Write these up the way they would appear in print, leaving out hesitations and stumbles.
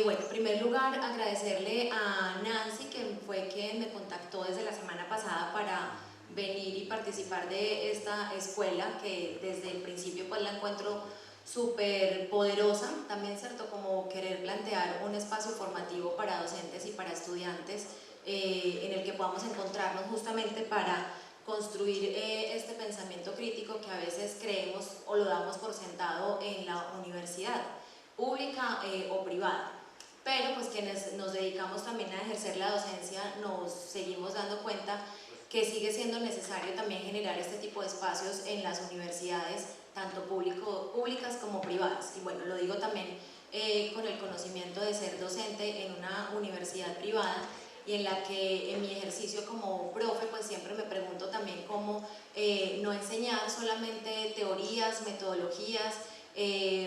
Bueno, en primer lugar, agradecerle a Nancy, que fue quien me contactó desde la semana pasada para venir y participar de esta escuela, que desde el principio pues la encuentro súper poderosa, también cierto, como querer plantear un espacio formativo para docentes y para estudiantes en el que podamos encontrarnos justamente para construir este pensamiento crítico que a veces creemos o lo damos por sentado en la universidad pública o privada, pero pues quienes nos dedicamos también a ejercer la docencia nos seguimos dando cuenta que sigue siendo necesario también generar este tipo de espacios en las universidades, tanto públicas como privadas. Y bueno, lo digo también con el conocimiento de ser docente en una universidad privada y en la que en mi ejercicio como profe pues siempre me pregunto también cómo no enseñar solamente teorías, metodologías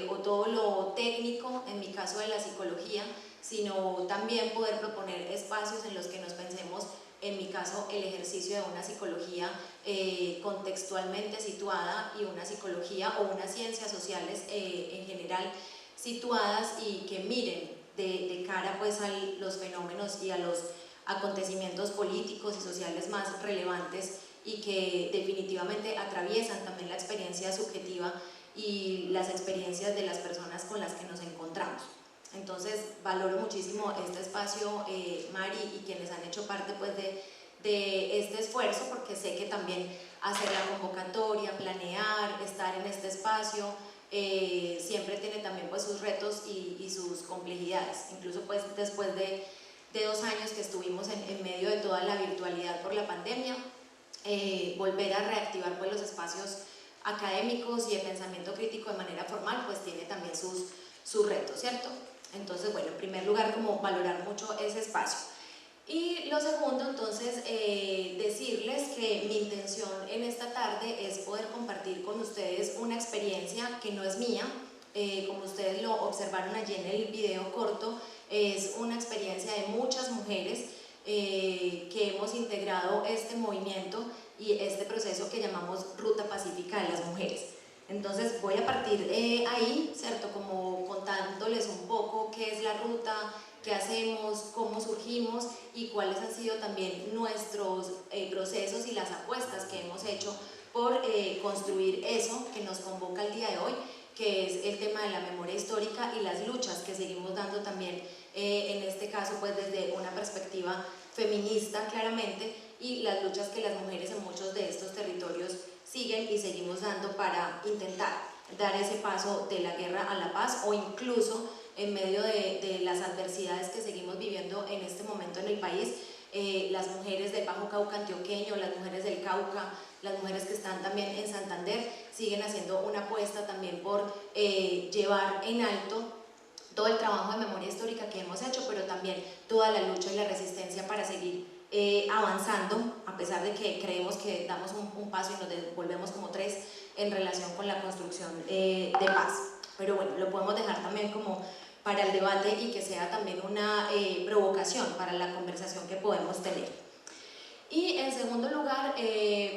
o todo lo técnico, en mi caso de la psicología, sino también poder proponer espacios en los que nos pensemos, en mi caso, el ejercicio de una psicología contextualmente situada y una psicología o unas ciencias sociales en general situadas y que miren de cara pues a los fenómenos y a los acontecimientos políticos y sociales más relevantes y que definitivamente atraviesan también la experiencia subjetiva y las experiencias de las personas con las que nos encontramos. Entonces valoro muchísimo este espacio, Mari, y quienes han hecho parte pues de este esfuerzo, porque sé que también hacer la convocatoria, planear, estar en este espacio, siempre tiene también pues sus retos y sus complejidades. Incluso pues después de 2 años que estuvimos en medio de toda la virtualidad por la pandemia, volver a reactivar pues los espacios académicos y de pensamiento crítico de manera formal pues tiene también sus retos, ¿cierto? Entonces, bueno, en primer lugar, como valorar mucho ese espacio. Y lo segundo, entonces, decirles que mi intención en esta tarde es poder compartir con ustedes una experiencia que no es mía, como ustedes lo observaron allí en el video corto, es una experiencia de muchas mujeres que hemos integrado este movimiento y este proceso que llamamos Ruta Pacífica de las Mujeres. Entonces voy a partir ahí, ¿cierto? Como contándoles un poco qué es la ruta, qué hacemos, cómo surgimos y cuáles han sido también nuestros procesos y las apuestas que hemos hecho por construir eso que nos convoca el día de hoy, que es el tema de la memoria histórica y las luchas que seguimos dando también, en este caso pues desde una perspectiva feminista claramente, y las luchas que las mujeres en muchos de estos territorios siguen y seguimos dando para intentar dar ese paso de la guerra a la paz, o incluso en medio de las adversidades que seguimos viviendo en este momento en el país, las mujeres del Bajo Cauca antioqueño, las mujeres del Cauca, las mujeres que están también en Santander, siguen haciendo una apuesta también por llevar en alto todo el trabajo de memoria histórica que hemos hecho, pero también toda la lucha y la resistencia para seguir avanzando, a pesar de que creemos que damos un paso y nos devolvemos como 3 en relación con la construcción de paz. Pero bueno, lo podemos dejar también como para el debate y que sea también una provocación para la conversación que podemos tener. Y en segundo lugar,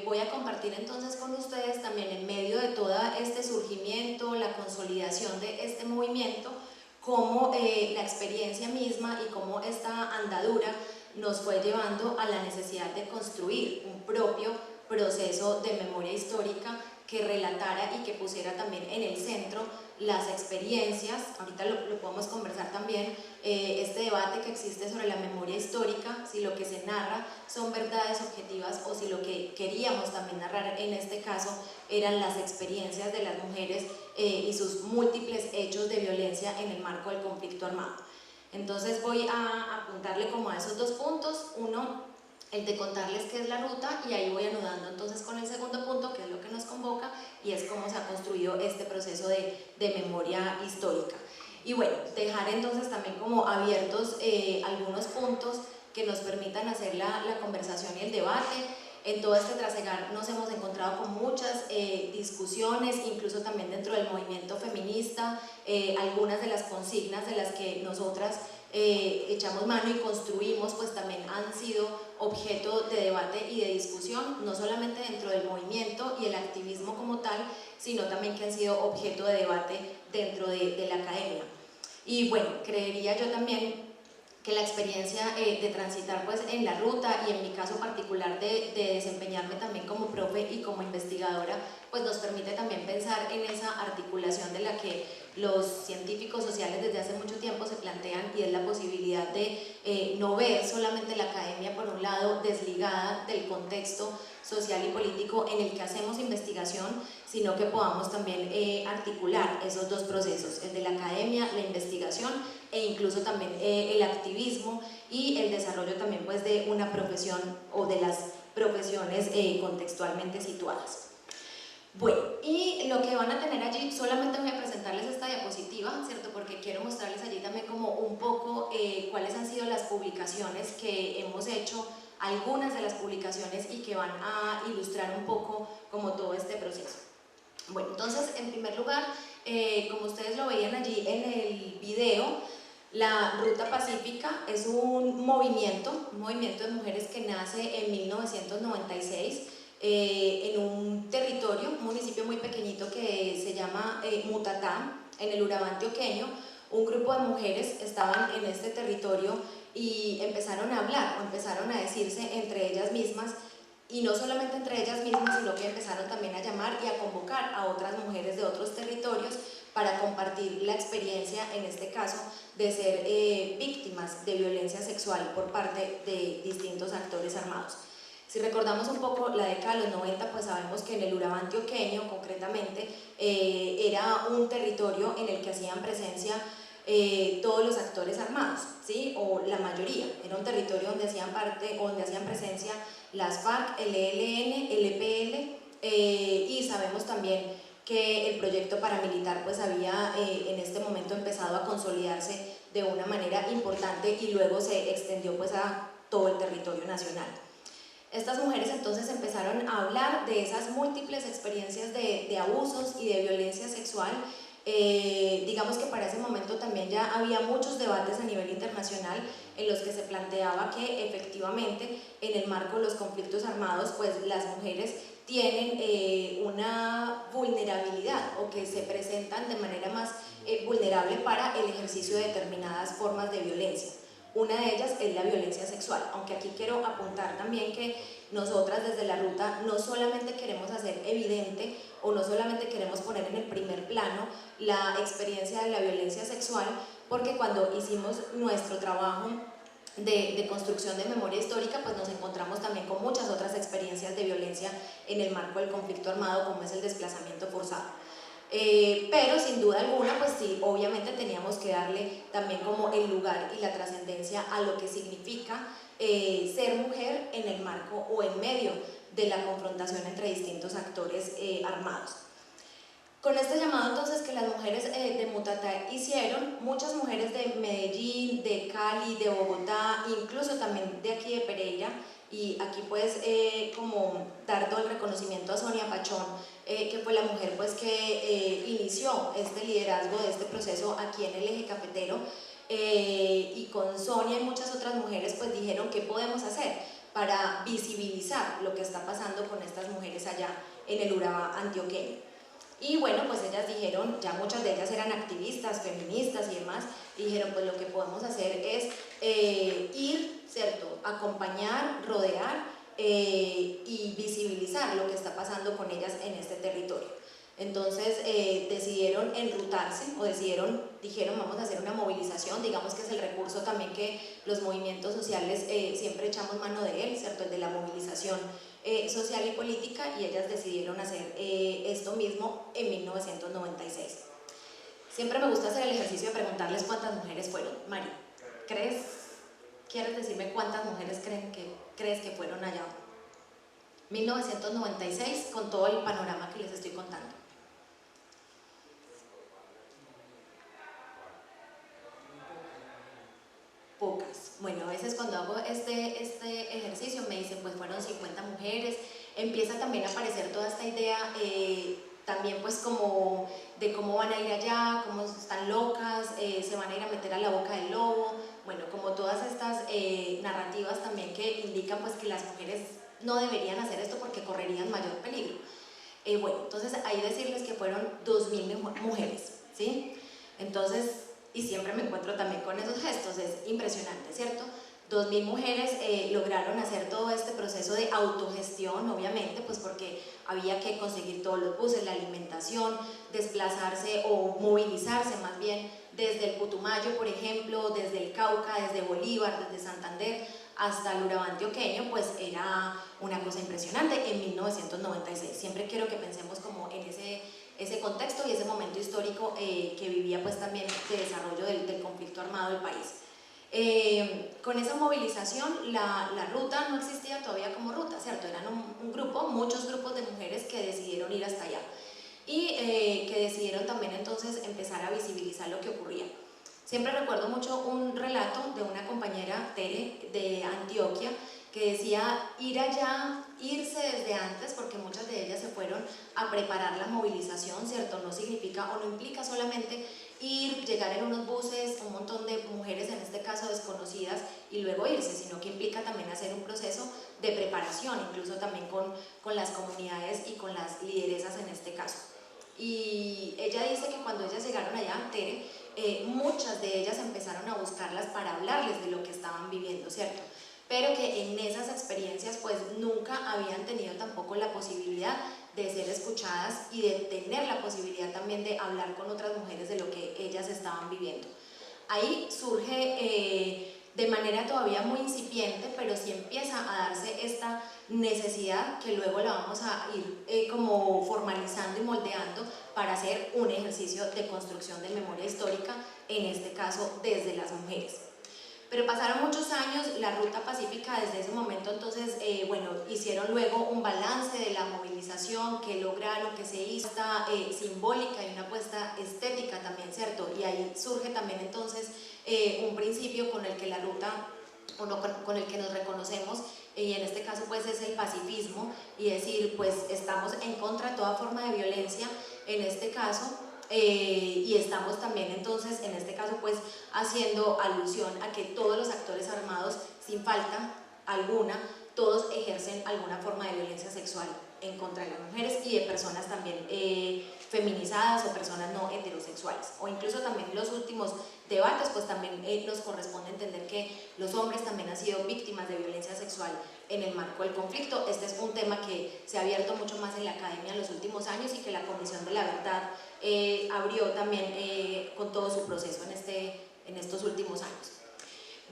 voy a compartir entonces con ustedes también en medio de todo este surgimiento, la consolidación de este movimiento, cómo la experiencia misma y cómo esta andadura nos fue llevando a la necesidad de construir un propio proceso de memoria histórica que relatara y que pusiera también en el centro las experiencias. Ahorita lo podemos conversar también, este debate que existe sobre la memoria histórica, si lo que se narra son verdades objetivas o si lo que queríamos también narrar en este caso eran las experiencias de las mujeres y sus múltiples hechos de violencia en el marco del conflicto armado. Entonces voy a apuntarle como a esos 2 puntos, uno, el de contarles qué es la ruta, y ahí voy anudando entonces con el segundo punto, que es lo que nos convoca, y es cómo se ha construido este proceso de memoria histórica. Y bueno, dejar entonces también como abiertos algunos puntos que nos permitan hacer la conversación y el debate. En todo este trasegar nos hemos encontrado con muchas discusiones, incluso también dentro del movimiento feminista, algunas de las consignas de las que nosotras echamos mano y construimos pues también han sido objeto de debate y de discusión, no solamente dentro del movimiento y el activismo como tal, sino también que han sido objeto de debate dentro de la academia. Y bueno, creería yo también que la experiencia de transitar pues en la ruta y en mi caso particular de desempeñarme también como profe y como investigadora, pues nos permite también pensar en esa articulación de la que los científicos sociales desde hace mucho tiempo se plantean, y es la posibilidad de no ver solamente la academia por un lado desligada del contexto social y político en el que hacemos investigación, sino que podamos también articular esos dos procesos, el de la academia, la investigación e incluso también el activismo y el desarrollo también pues de una profesión o de las profesiones contextualmente situadas. Bueno, y lo que van a tener allí, solamente voy a presentarles esta diapositiva, ¿cierto? Porque quiero mostrarles allí también como un poco cuáles han sido las publicaciones que hemos hecho, algunas de las publicaciones, y que van a ilustrar un poco como todo este proceso. Bueno, entonces, en primer lugar, como ustedes lo veían allí en el video, la Ruta Pacífica es un movimiento de mujeres que nace en 1996 en un territorio, un municipio muy pequeñito que se llama Mutatá, en el Urabá antioqueño. Un grupo de mujeres estaban en este territorio y empezaron a hablar o empezaron a decirse entre ellas mismas, y no solamente entre ellas mismas, sino que empezaron también a llamar y a convocar a otras mujeres de otros territorios para compartir la experiencia, en este caso, de ser víctimas de violencia sexual por parte de distintos actores armados. Si recordamos un poco la década de los 90, pues sabemos que en el Urabá antioqueño, concretamente, era un territorio en el que hacían presencia todos los actores armados, ¿sí? O la mayoría. Era un territorio donde hacían parte, donde hacían presencia las FARC, el ELN, el EPL, y sabemos también que el proyecto paramilitar pues había en este momento empezado a consolidarse de una manera importante y luego se extendió pues a todo el territorio nacional. Estas mujeres entonces empezaron a hablar de esas múltiples experiencias de abusos y de violencia sexual. Digamos que para ese momento también ya había muchos debates a nivel internacional en los que se planteaba que efectivamente en el marco de los conflictos armados pues las mujeres tienen una vulnerabilidad, o que se presentan de manera más vulnerable para el ejercicio de determinadas formas de violencia. Una de ellas es la violencia sexual, aunque aquí quiero apuntar también que nosotras desde la ruta no solamente queremos hacer evidente o no solamente queremos poner en el primer plano la experiencia de la violencia sexual, porque cuando hicimos nuestro trabajo de construcción de memoria histórica, pues nos encontramos también con muchas otras experiencias de violencia en el marco del conflicto armado, como es el desplazamiento forzado. Pero sin duda alguna, pues sí, obviamente teníamos que darle también como el lugar y la trascendencia a lo que significa ser mujer en el marco o en medio de la confrontación entre distintos actores armados. Con este llamado entonces que las mujeres de Mutatá hicieron, muchas mujeres de Medellín, de Cali, de Bogotá, incluso también de aquí de Pereira, y aquí pues como dar todo el reconocimiento a Sonia Pachón, que fue la mujer pues que inició este liderazgo de este proceso aquí en el eje cafetero, y con Sonia y muchas otras mujeres pues dijeron qué podemos hacer para visibilizar lo que está pasando con estas mujeres allá en el Urabá antioqueño. Y bueno, pues ellas dijeron, ya muchas de ellas eran activistas, feministas y demás, y dijeron pues lo que podemos hacer es ir, ¿cierto?, acompañar, rodear y visibilizar lo que está pasando con ellas en este territorio. Entonces decidieron enrutarse o dijeron vamos a hacer una movilización, digamos que es el recurso también que los movimientos sociales siempre echamos mano de él, ¿cierto?, el de la movilización social y política, y ellas decidieron hacer esto mismo en 1996. Siempre me gusta hacer el ejercicio de preguntarles cuántas mujeres fueron. Mari, ¿quieres decirme cuántas mujeres crees que fueron allá? 1996, con todo el panorama que les estoy contando. Pocas. Bueno, a veces cuando hago este ejercicio me dicen pues fueron 50 mujeres, empieza también a aparecer toda esta idea también pues como de cómo van a ir allá, cómo están locas, se van a ir a meter a la boca del lobo, bueno, como todas estas narrativas también que indican pues que las mujeres no deberían hacer esto porque correrían mayor peligro. Bueno, entonces ahí decirles que fueron 2000 mujeres, ¿sí? Entonces y siempre me encuentro también con esos gestos, es impresionante, ¿cierto? 2000 mujeres lograron hacer todo este proceso de autogestión, obviamente, pues porque había que conseguir todos los buses, la alimentación, desplazarse o movilizarse más bien desde el Putumayo, por ejemplo, desde el Cauca, desde Bolívar, desde Santander hasta el Urabá antioqueño, pues era una cosa impresionante en 1996. Siempre quiero que pensemos como en ese contexto y ese momento histórico que vivía pues también de desarrollo del conflicto armado del país. Con esa movilización la ruta no existía todavía como ruta, ¿cierto? Eran un grupo, muchos grupos de mujeres que decidieron ir hasta allá y que decidieron también entonces empezar a visibilizar lo que ocurría. Siempre recuerdo mucho un relato de una compañera, Tere, de Antioquia, que decía ir allá, irse desde antes, porque muchas de ellas se fueron a preparar la movilización, ¿cierto? No significa o no implica solamente ir, llegar en unos buses, un montón de mujeres en este caso desconocidas y luego irse, sino que implica también hacer un proceso de preparación, incluso también con las comunidades y con las lideresas en este caso. Y ella dice que cuando ellas llegaron allá, Tere, muchas de ellas empezaron a buscarlas para hablarles de lo que estaban viviendo, ¿cierto? Pero que en esas experiencias pues nunca habían tenido tampoco la posibilidad de ser escuchadas y de tener la posibilidad también de hablar con otras mujeres de lo que ellas estaban viviendo. Ahí surge de manera todavía muy incipiente, pero sí empieza a darse esta necesidad que luego la vamos a ir como formalizando y moldeando para hacer un ejercicio de construcción de memoria histórica, en este caso desde las mujeres. Pero pasaron muchos años, la Ruta Pacífica desde ese momento entonces, bueno, hicieron luego un balance de la movilización que lograron, que se hizo esta simbólica y una apuesta estética también, ¿cierto? Y ahí surge también entonces un principio con el que la ruta, o no, con el que nos reconocemos, y en este caso pues es el pacifismo, y decir pues estamos en contra de toda forma de violencia, en este caso, y estamos también entonces en este caso pues haciendo alusión a que todos los actores armados sin falta alguna, todos ejercen alguna forma de violencia sexual en contra de las mujeres y de personas también feminizadas o personas no heterosexuales, o incluso también los últimos debates pues también nos corresponde entender que los hombres también han sido víctimas de violencia sexual en el marco del conflicto. Este es un tema que se ha abierto mucho más en la academia en los últimos años y que la Comisión de la Verdad abrió también con todo su proceso en estos últimos años.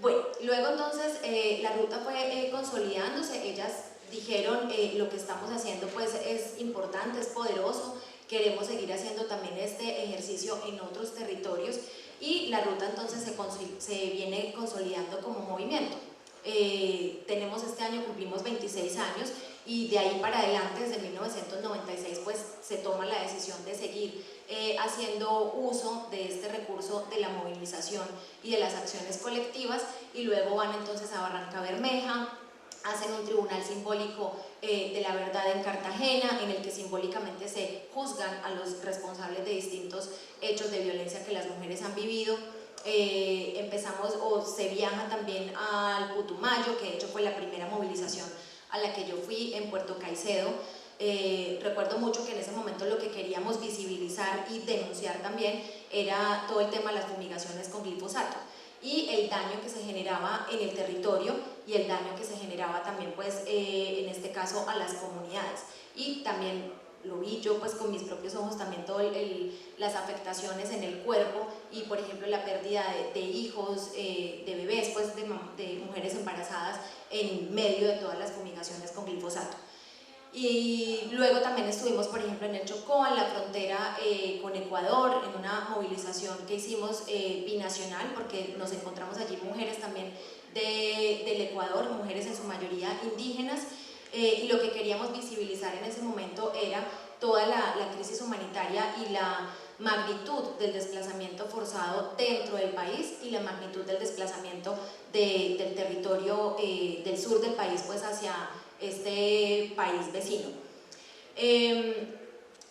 Bueno, luego entonces la ruta fue consolidándose, ellas dijeron lo que estamos haciendo pues es importante, es poderoso, queremos seguir haciendo también este ejercicio en otros territorios y la ruta entonces se viene consolidando como movimiento. Tenemos este año, cumplimos 26 años y de ahí para adelante, desde 1996, pues se toma la decisión de seguir haciendo uso de este recurso de la movilización y de las acciones colectivas y luego van entonces a Barranca Bermeja, hacen un tribunal simbólico de la verdad en Cartagena, en el que simbólicamente se juzgan a los responsables de distintos hechos de violencia que las mujeres han vivido. Empezamos o se viaja también al Putumayo, que de hecho fue la primera movilización a la que yo fui en Puerto Caicedo. Recuerdo mucho que en ese momento lo que queríamos visibilizar y denunciar también era todo el tema de las fumigaciones con glifosato y el daño que se generaba en el territorio y el daño que se generaba también pues en este caso a las comunidades y también lo vi yo pues con mis propios ojos también todas las afectaciones en el cuerpo y por ejemplo la pérdida de hijos, de bebés, pues de mujeres embarazadas en medio de todas las fumigaciones con glifosato. Y luego también estuvimos, por ejemplo, en el Chocó, en la frontera con Ecuador, en una movilización que hicimos binacional, porque nos encontramos allí mujeres también del Ecuador, mujeres en su mayoría indígenas, y lo que queríamos visibilizar en ese momento era toda la crisis humanitaria y la magnitud del desplazamiento forzado dentro del país y la magnitud del desplazamiento del territorio del sur del país pues hacia este país vecino.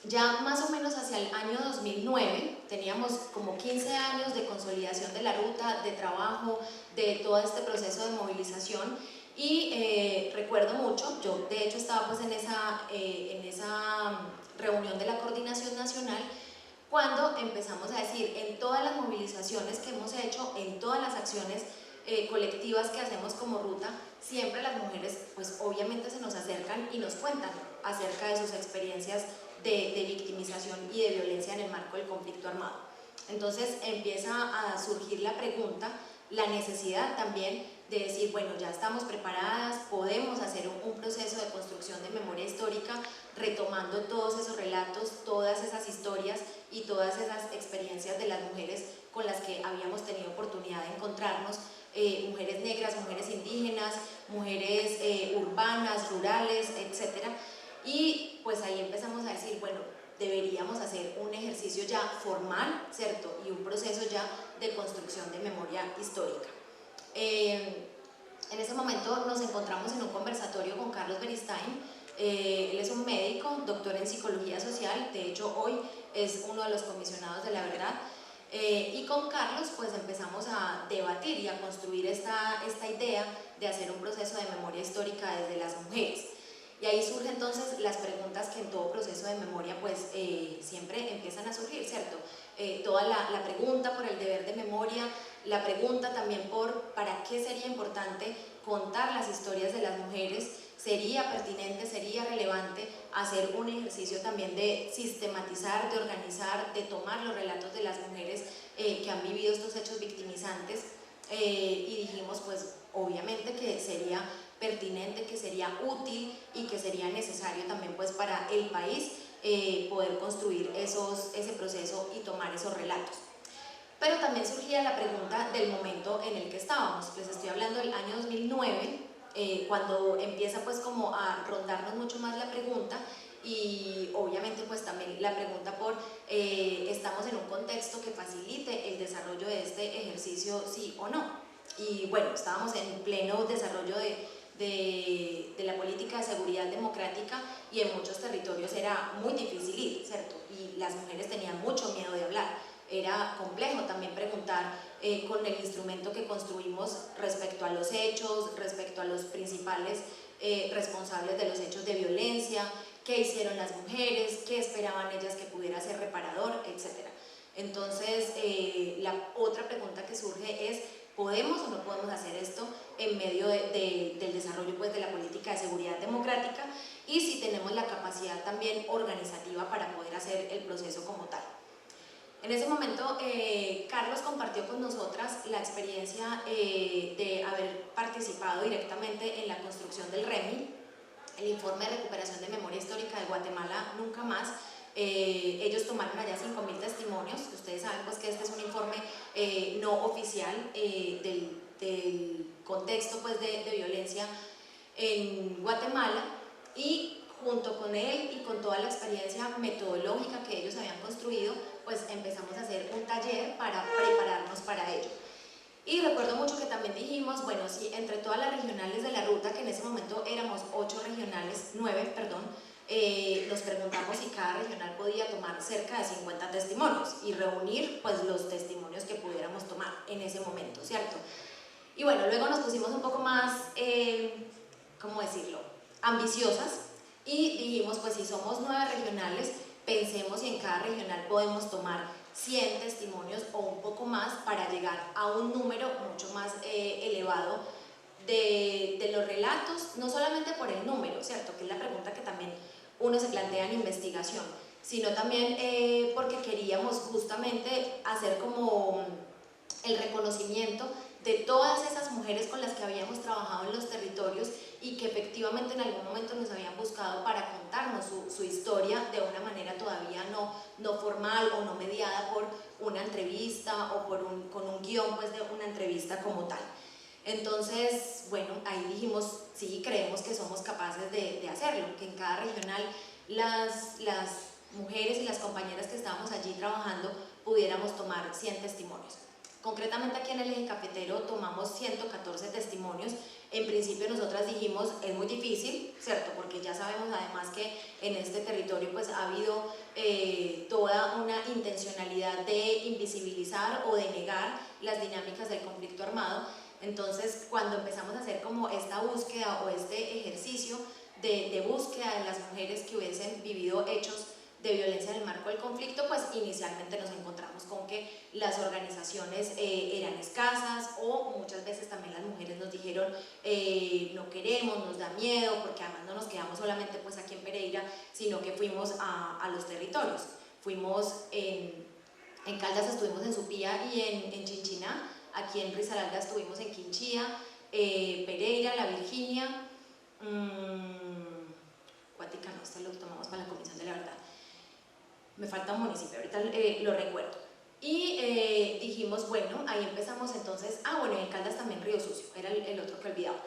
Ya más o menos hacia el año 2009 teníamos como 15 años de consolidación de la ruta, de trabajo, de todo este proceso de movilización y recuerdo mucho, yo de hecho estaba pues en esa reunión de la Coordinación Nacional cuando empezamos a decir en todas las movilizaciones que hemos hecho, en todas las acciones colectivas que hacemos como ruta, siempre las mujeres pues obviamente se nos acercan y nos cuentan acerca de sus experiencias de victimización y de violencia en el marco del conflicto armado. Entonces empieza a surgir la pregunta, la necesidad también de decir, bueno, ya estamos preparadas, podemos hacer un proceso de construcción de memoria histórica retomando todos esos relatos, todas esas historias y todas esas experiencias de las mujeres con las que habíamos tenido oportunidad de encontrarnos, mujeres negras, mujeres indígenas, mujeres urbanas, rurales, etc. Y pues ahí empezamos a decir, bueno, deberíamos hacer un ejercicio ya formal, ¿cierto? Y un proceso ya de construcción de memoria histórica. En ese momento nos encontramos en un conversatorio con Carlos Beristain. Él es un médico, doctor en psicología social, de hecho hoy es uno de los comisionados de la verdad. Y con Carlos pues empezamos a debatir y a construir esta idea de hacer un proceso de memoria histórica desde las mujeres. Y ahí surgen entonces las preguntas que en todo proceso de memoria pues siempre empiezan a surgir, ¿cierto? Toda la pregunta por el deber de memoria, la pregunta también por para qué sería importante contar las historias de las mujeres, sería pertinente, sería relevante hacer un ejercicio también de sistematizar, de organizar, de tomar los relatos de las mujeres que han vivido estos hechos victimizantes y dijimos pues obviamente que sería pertinente, que sería útil y que sería necesario también pues para el país poder construir ese proceso y tomar esos relatos. Pero también surgía la pregunta del momento en el que estábamos. Les estoy hablando del año 2009, cuando empieza pues como a rondarnos mucho más la pregunta y obviamente pues también la pregunta por estamos en un contexto que facilite el desarrollo de este ejercicio sí o no. Y bueno, estábamos en pleno desarrollo de la política de seguridad democrática y en muchos territorios era muy difícil ir, ¿cierto? Y las mujeres tenían mucho miedo de hablar. Era complejo también preguntar con el instrumento que construimos respecto a los hechos, respecto a los principales responsables de los hechos de violencia, qué hicieron las mujeres, qué esperaban ellas que pudiera ser reparador, etc. Entonces, la otra pregunta que surge es, ¿podemos o no podemos hacer esto en medio del desarrollo pues, de la política de seguridad democrática? Y si tenemos la capacidad también organizativa para poder hacer el proceso como tal. En ese momento, Carlos compartió con nosotras la experiencia de haber participado directamente en la construcción del REMI, el Informe de Recuperación de Memoria Histórica de Guatemala Nunca Más. Ellos tomaron allá 5.000 testimonios. Ustedes saben pues, que este es un informe no oficial del contexto pues, de violencia en Guatemala, y junto con él y con toda la experiencia metodológica que ellos habían construido, pues empezamos a hacer un taller para prepararnos para ello. Y recuerdo mucho que también dijimos, bueno, si entre todas las regionales de la ruta, que en ese momento éramos 9 perdón, nos preguntamos si cada regional podía tomar cerca de 50 testimonios y reunir pues los testimonios que pudiéramos tomar en ese momento, ¿cierto? Y bueno, luego nos pusimos un poco más, ¿cómo decirlo?, ambiciosas y dijimos, pues si somos 9 regionales, pensemos si en cada regional podemos tomar 100 testimonios o un poco más para llegar a un número mucho más elevado de los relatos, no solamente por el número, ¿cierto?, que es la pregunta que también uno se plantea en investigación, sino también porque queríamos justamente hacer como el reconocimiento de todas esas mujeres con las que habíamos trabajado en los territorios y que efectivamente en algún momento nos habían buscado para contarnos su historia de una manera todavía no formal o no mediada por una entrevista o con un guión pues, de una entrevista como tal. Entonces, bueno, ahí dijimos, sí, creemos que somos capaces de hacerlo, que en cada regional las mujeres y las compañeras que estábamos allí trabajando pudiéramos tomar 100 testimonios. Concretamente aquí en el Eje Cafetero tomamos 114 testimonios. En principio nosotras dijimos, es muy difícil, ¿cierto? Porque ya sabemos además que en este territorio pues ha habido toda una intencionalidad de invisibilizar o de negar las dinámicas del conflicto armado. Entonces, cuando empezamos a hacer como esta búsqueda o este ejercicio de búsqueda de las mujeres que hubiesen vivido hechos de violencia en el marco del conflicto, pues inicialmente nos encontramos con que las organizaciones eran escasas, o muchas veces también las mujeres nos dijeron no queremos, nos da miedo, porque además no nos quedamos solamente pues aquí en Pereira, sino que fuimos a los territorios. Fuimos en Caldas, estuvimos en Supía y en Chinchiná. Aquí en Risaralda estuvimos en Quinchía, Pereira, La Virginia, Guática no, este lo tomamos para la Comisión de la Verdad. Me falta un municipio, ahorita lo recuerdo. Y dijimos, bueno, ahí empezamos entonces, bueno, en Caldas también Río Sucio, era el otro que olvidaba.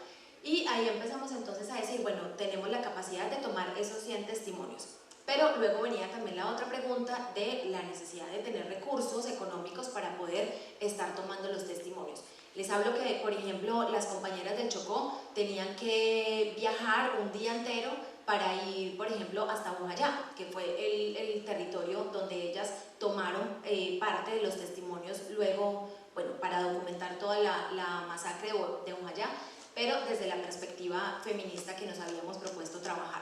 Y ahí empezamos entonces a decir, bueno, tenemos la capacidad de tomar esos 100 testimonios. Pero luego venía también la otra pregunta de la necesidad de tener recursos económicos para poder estar tomando los testimonios. Les hablo que, por ejemplo, las compañeras del Chocó tenían que viajar un día entero para ir, por ejemplo, hasta Bojayá, que fue el territorio donde ellas tomaron parte de los testimonios luego, bueno, para documentar toda la masacre de Bojayá, pero desde la perspectiva feminista que nos habíamos propuesto trabajar.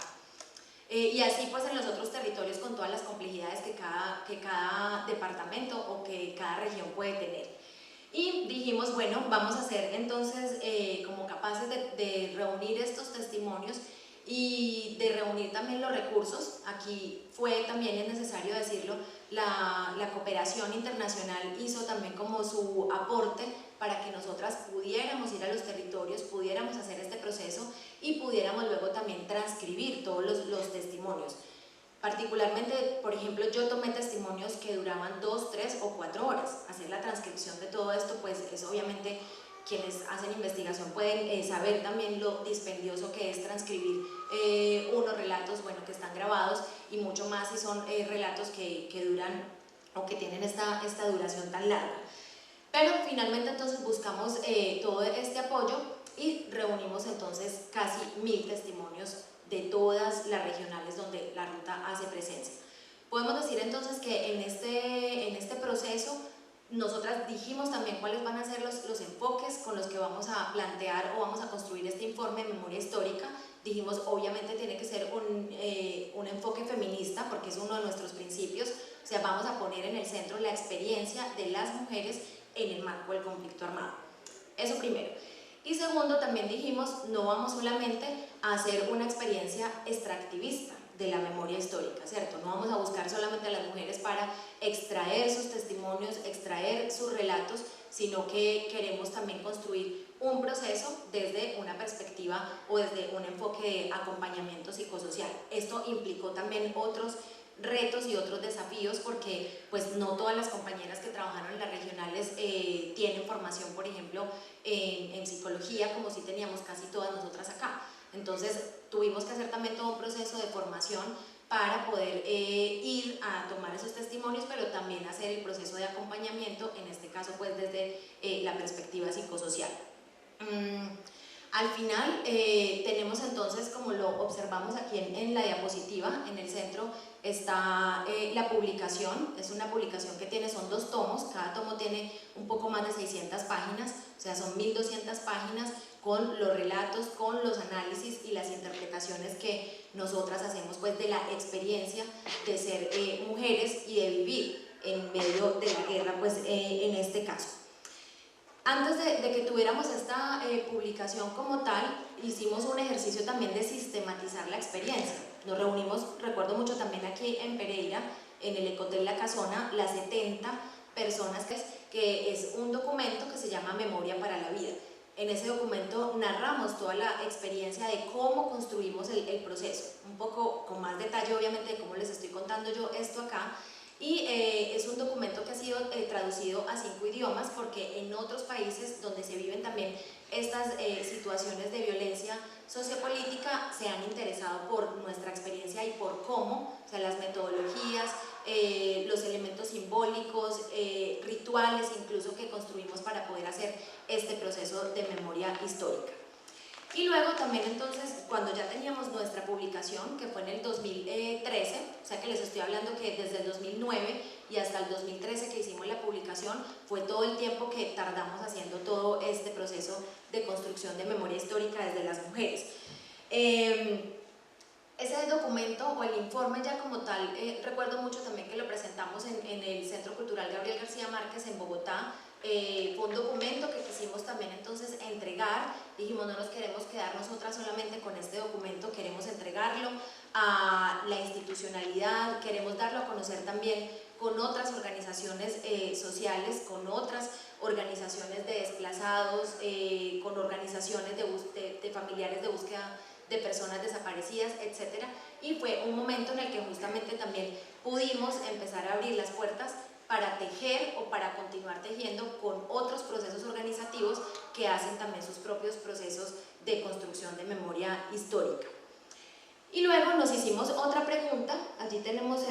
Y así pues en los otros territorios, con todas las complejidades que cada departamento o que cada región puede tener. Y dijimos, bueno, vamos a ser entonces como capaces de reunir estos testimonios y de reunir también los recursos. Aquí fue también, es necesario decirlo, la cooperación internacional hizo también como su aporte para que nosotras pudiéramos ir a los territorios, pudiéramos hacer este proceso y pudiéramos luego también transcribir todos los testimonios. Particularmente, por ejemplo, yo tomé testimonios que duraban 2, 3 o 4 horas. Hacer la transcripción de todo esto, pues es obviamente, quienes hacen investigación pueden saber también lo dispendioso que es transcribir unos relatos, bueno, que están grabados, y mucho más si son relatos que duran o que tienen esta duración tan larga. Pero finalmente entonces buscamos todo este apoyo y reunimos entonces casi 1000 testimonios de todas las regionales donde la ruta hace presencia. Podemos decir entonces que en este proceso nosotras dijimos también cuáles van a ser los enfoques con los que vamos a plantear o vamos a construir este informe de memoria histórica. Dijimos, obviamente tiene que ser un enfoque feminista, porque es uno de nuestros principios, o sea, vamos a poner en el centro la experiencia de las mujeres en el marco del conflicto armado. Eso primero. Y segundo, también dijimos, no vamos solamente a hacer una experiencia extractivista de la memoria histórica, ¿cierto? No vamos a buscar solamente a las mujeres para extraer sus testimonios, extraer sus relatos, sino que queremos también construir un proceso desde una perspectiva o desde un enfoque de acompañamiento psicosocial. Esto implicó también otros retos y otros desafíos, porque pues no todas las compañeras que trabajaron en las regionales tienen formación, por ejemplo, en psicología, como sí teníamos casi todas nosotras acá. Entonces tuvimos que hacer también todo un proceso de formación para poder ir a tomar esos testimonios, pero también hacer el proceso de acompañamiento, en este caso pues desde la perspectiva psicosocial. Al final tenemos entonces, como lo observamos aquí en la diapositiva, en el centro está la publicación. Es una publicación que son 2 tomos, cada tomo tiene un poco más de 600 páginas, o sea son 1200 páginas con los relatos, con los análisis y las interpretaciones que nosotras hacemos pues de la experiencia de ser mujeres y de vivir en medio de la guerra, pues en este caso. Antes de que tuviéramos esta publicación como tal, hicimos un ejercicio también de sistematizar la experiencia. Nos reunimos, recuerdo mucho también aquí en Pereira, en el Ecotel La Casona, las 70 personas, que es un documento que se llama Memoria para la Vida. En ese documento narramos toda la experiencia de cómo construimos el proceso, un poco con más detalle obviamente de cómo les estoy contando yo esto acá. Y es un documento que ha sido traducido a 5 idiomas, porque en otros países donde se viven también estas situaciones de violencia sociopolítica se han interesado por nuestra experiencia y por cómo, o sea, las metodologías, los elementos simbólicos, rituales incluso que construimos para poder hacer este proceso de memoria histórica. Y luego también entonces, cuando ya teníamos nuestra publicación, que fue en el 2013, o sea que les estoy hablando que desde el 2009 y hasta el 2013 que hicimos la publicación, fue todo el tiempo que tardamos haciendo todo este proceso de construcción de memoria histórica desde las mujeres. Ese documento o el informe ya como tal, recuerdo mucho también que lo presentamos en el Centro Cultural Gabriel García Márquez en Bogotá. Fue un documento que quisimos también entonces entregar, dijimos no nos queremos quedar nosotras solamente con este documento, queremos entregarlo a la institucionalidad, queremos darlo a conocer también con otras organizaciones sociales, con otras organizaciones de desplazados, con organizaciones de familiares de búsqueda de personas desaparecidas, etcétera, y fue un momento en el que justamente también pudimos empezar a abrir las puertas para tejer o para continuar tejiendo con otros procesos organizativos que hacen también sus propios procesos de construcción de memoria histórica. Y luego nos hicimos otra pregunta, allí tenemos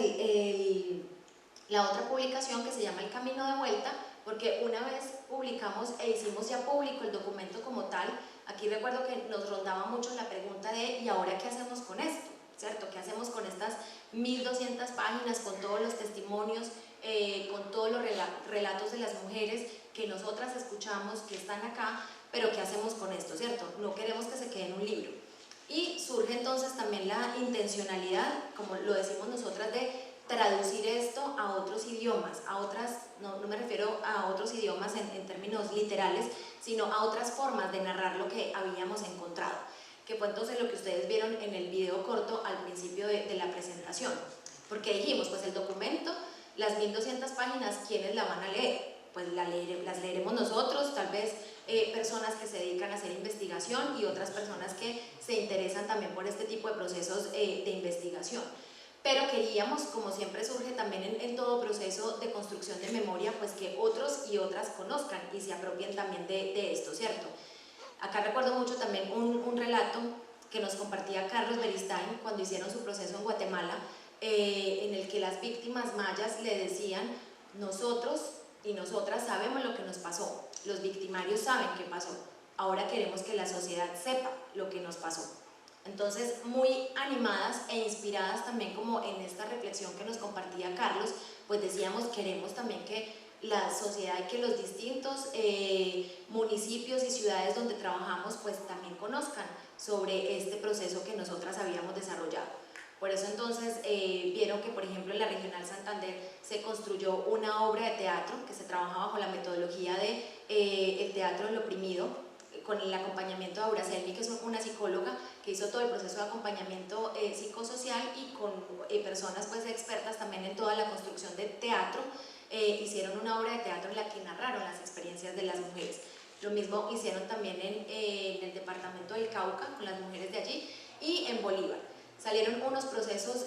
la otra publicación que se llama El Camino de Vuelta, porque una vez publicamos e hicimos ya público el documento como tal, aquí recuerdo que nos rondaba mucho la pregunta de ¿y ahora qué hacemos con esto? ¿Cierto? ¿Qué hacemos con estas 1200 páginas, con todos los testimonios, con todos los relatos de las mujeres que nosotras escuchamos, que están acá, pero qué hacemos con esto? ¿Cierto? No queremos que se quede en un libro. Y surge entonces también la intencionalidad, como lo decimos nosotras, de traducir esto a otros idiomas, a otras, no me refiero a otros idiomas en términos literales, sino a otras formas de narrar lo que habíamos encontrado, que fue entonces lo que ustedes vieron en el video corto al principio de la presentación, porque dijimos, pues el documento, las 1200 páginas, ¿quiénes la van a leer? Pues las leeremos nosotros, tal vez personas que se dedican a hacer investigación y otras personas que se interesan también por este tipo de procesos de investigación. Pero queríamos, como siempre surge también en todo proceso de construcción de memoria, pues que otros y otras conozcan y se apropien también de esto, ¿cierto? Acá recuerdo mucho también un relato que nos compartía Carlos Beristain cuando hicieron su proceso en Guatemala, en el que las víctimas mayas le decían, nosotros y nosotras sabemos lo que nos pasó, los victimarios saben qué pasó, ahora queremos que la sociedad sepa lo que nos pasó. Entonces, muy animadas e inspiradas también como en esta reflexión que nos compartía Carlos, pues decíamos, queremos también que la sociedad y que los distintos municipios y ciudades donde trabajamos pues también conozcan sobre este proceso que nosotras habíamos desarrollado. Por eso entonces vieron que por ejemplo en la Regional Santander se construyó una obra de teatro que se trabaja bajo la metodología de el teatro del oprimido, con el acompañamiento de Aura Selmi, que es una psicóloga que hizo todo el proceso de acompañamiento psicosocial y con personas pues expertas también en toda la construcción de teatro, hicieron una obra de teatro en la que narraron las experiencias de las mujeres. Lo mismo hicieron también en el departamento del Cauca, con las mujeres de allí, y en Bolívar. Salieron unos procesos,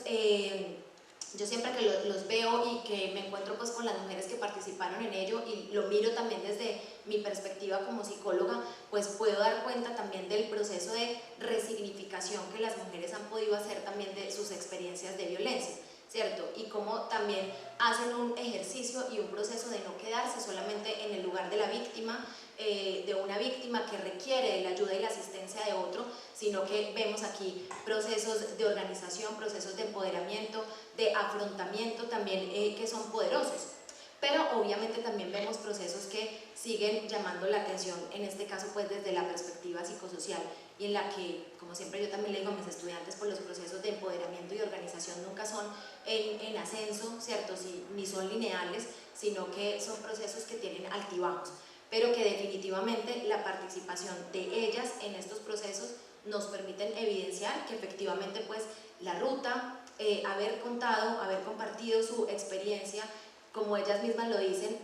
yo siempre que los veo y que me encuentro pues con las mujeres que participaron en ello y lo miro también desde mi perspectiva como psicóloga, pues puedo dar cuenta también del proceso de resignificación que las mujeres han podido hacer también de sus experiencias de violencia, ¿cierto? Y cómo también hacen un ejercicio y un proceso de no quedarse solamente en el lugar de la víctima, de una víctima que requiere de la ayuda y la asistencia de otro, sino que vemos aquí procesos de organización, procesos de empoderamiento, de afrontamiento también que son poderosos. Pero obviamente también vemos procesos que siguen llamando la atención, en este caso pues desde la perspectiva psicosocial y en la que, como siempre yo también le digo a mis estudiantes, pues los procesos de empoderamiento y organización nunca son en ascenso, ¿cierto? Ni son lineales, sino que son procesos que tienen altibajos, pero que definitivamente la participación de ellas en estos procesos nos permiten evidenciar que efectivamente pues la ruta, haber contado, haber compartido su experiencia, como ellas mismas lo dicen,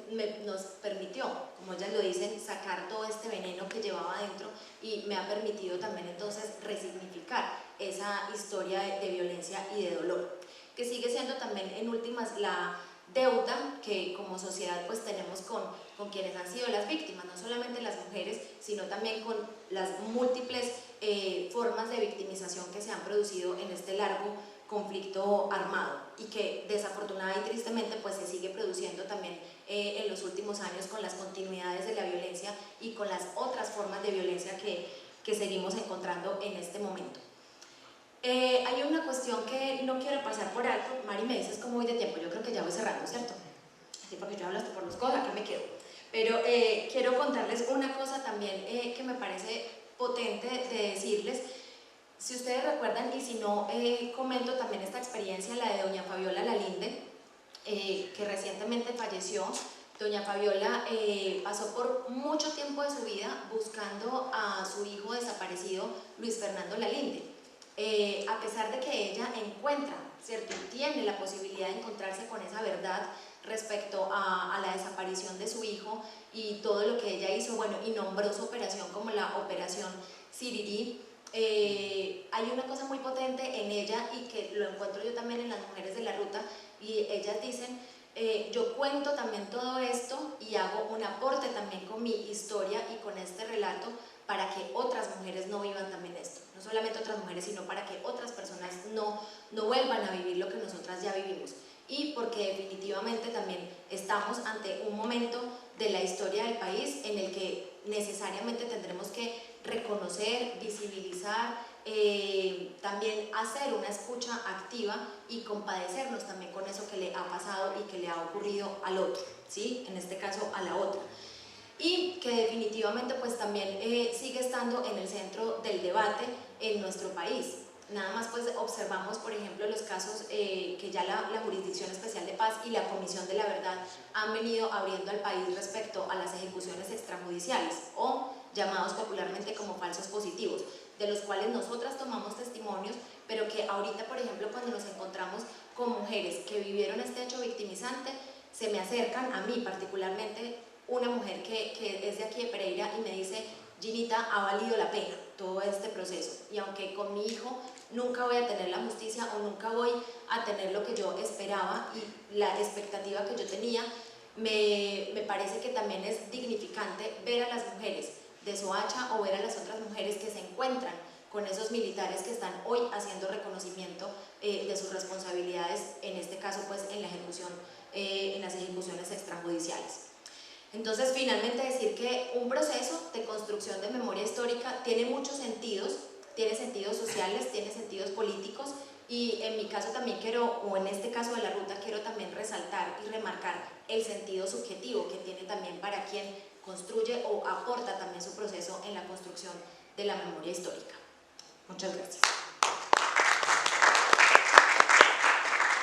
nos permitió, como ellas lo dicen, sacar todo este veneno que llevaba adentro y me ha permitido también entonces resignificar esa historia de violencia y de dolor, que sigue siendo también en últimas la deuda que como sociedad pues tenemos con quienes han sido las víctimas, no solamente las mujeres, sino también con las múltiples formas de victimización que se han producido en este largo conflicto armado y que desafortunadamente y tristemente pues se sigue produciendo también en los últimos años con las continuidades de la violencia y con las otras formas de violencia que seguimos encontrando en este momento. Hay una cuestión que no quiero pasar por alto. Mari me dices cómo voy de tiempo, yo creo que ya voy cerrando, ¿cierto? Sí, porque yo hablo hasta por los codos, acá me quedo. Pero quiero contarles una cosa también que me parece potente de decirles. Si ustedes recuerdan, y si no, comento también esta experiencia, la de doña Fabiola Lalinde, que recientemente falleció. Doña Fabiola pasó por mucho tiempo de su vida buscando a su hijo desaparecido, Luis Fernando Lalinde. A pesar de que ella encuentra, ¿cierto?, tiene la posibilidad de encontrarse con esa verdad respecto a la desaparición de su hijo y todo lo que ella hizo, bueno, y nombró su operación como la Operación Sirirí. Hay una cosa muy potente en ella y que lo encuentro yo también en las mujeres de la ruta, y ellas dicen, yo cuento también todo esto y hago un aporte también con mi historia y con este relato para que otras mujeres no vivan también esto, no solamente otras mujeres, sino para que otras personas no vuelvan a vivir lo que nosotras ya vivimos, y porque definitivamente también estamos ante un momento de la historia del país en el que necesariamente tendremos que reconocer, visibilizar, también hacer una escucha activa y compadecernos también con eso que le ha pasado y que le ha ocurrido al otro, ¿sí?, en este caso a la otra, y que definitivamente pues también sigue estando en el centro del debate en nuestro país. Nada más pues observamos, por ejemplo, los casos que ya la Jurisdicción Especial de Paz y la Comisión de la Verdad han venido abriendo al país respecto a las ejecuciones extrajudiciales, o llamados popularmente como falsos positivos, de los cuales nosotras tomamos testimonios, pero que ahorita, por ejemplo, cuando nos encontramos con mujeres que vivieron este hecho victimizante, se me acercan a mí particularmente una mujer que es de aquí de Pereira y me dice: Ginita, ha valido la pena todo este proceso, y aunque con mi hijo nunca voy a tener la justicia o nunca voy a tener lo que yo esperaba y la expectativa que yo tenía, me parece que también es dignificante ver a las mujeres de Soacha o ver a las otras mujeres que se encuentran con esos militares que están hoy haciendo reconocimiento de sus responsabilidades, en este caso pues en la ejecución, en las ejecuciones extrajudiciales. Entonces, finalmente decir que un proceso de construcción de memoria histórica tiene muchos sentidos, tiene sentidos sociales, tiene sentidos políticos, y en mi caso también quiero, o en este caso de la ruta, quiero también resaltar y remarcar el sentido subjetivo que tiene también para quien construye o aporta también su proceso en la construcción de la memoria histórica. Muchas gracias.